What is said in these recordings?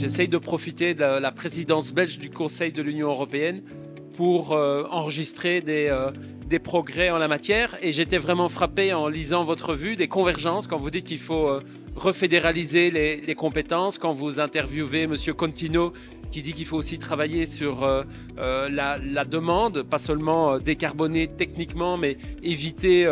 J'essaye de profiter de la présidence belge du Conseil de l'Union européenne pour enregistrer des progrès en la matière. Et j'étais vraiment frappé en lisant votre revue des convergences quand vous dites qu'il faut refédéraliser les compétences, quand vous interviewez M. Contino qui dit qu'il faut aussi travailler sur la demande, pas seulement décarboner techniquement, mais éviter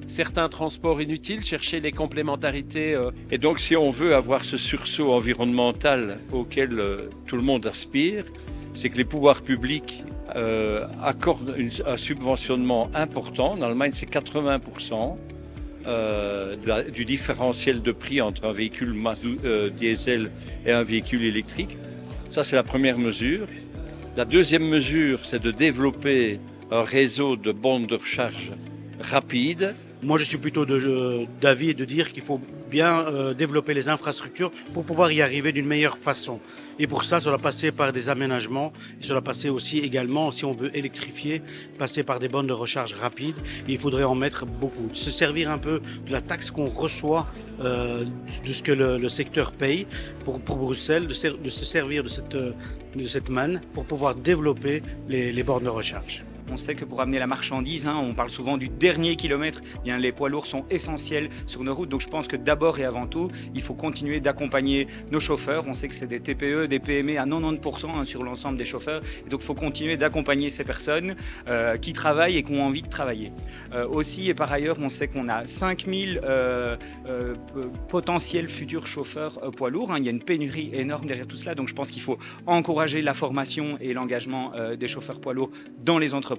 certains transports inutiles, chercher les complémentarités. Et donc si on veut avoir ce sursaut environnemental auquel tout le monde aspire, c'est que les pouvoirs publics accordent un subventionnement important. En Allemagne, c'est 80% du différentiel de prix entre un véhicule diesel et un véhicule électrique. Ça, c'est la première mesure. La deuxième mesure, c'est de développer un réseau de bornes de recharge rapides. Moi, je suis plutôt d'avis de dire qu'il faut bien développer les infrastructures pour pouvoir y arriver d'une meilleure façon. Et pour ça doit passer par des aménagements. Et ça doit passer aussi également, si on veut électrifier, passer par des bornes de recharge rapides. Et il faudrait en mettre beaucoup. Se servir un peu de la taxe qu'on reçoit, de ce que le secteur paye pour Bruxelles, de se servir de cette manne pour pouvoir développer les bornes de recharge. On sait que pour amener la marchandise, on parle souvent du dernier kilomètre, bien, les poids lourds sont essentiels sur nos routes. Donc je pense que d'abord et avant tout, il faut continuer d'accompagner nos chauffeurs. On sait que c'est des TPE, des PME à 90% sur l'ensemble des chauffeurs. Et donc il faut continuer d'accompagner ces personnes qui travaillent et qui ont envie de travailler. Aussi et par ailleurs, on sait qu'on a 5000 potentiels futurs chauffeurs poids lourds. Il y a une pénurie énorme derrière tout cela. Donc je pense qu'il faut encourager la formation et l'engagement des chauffeurs poids lourds dans les entreprises.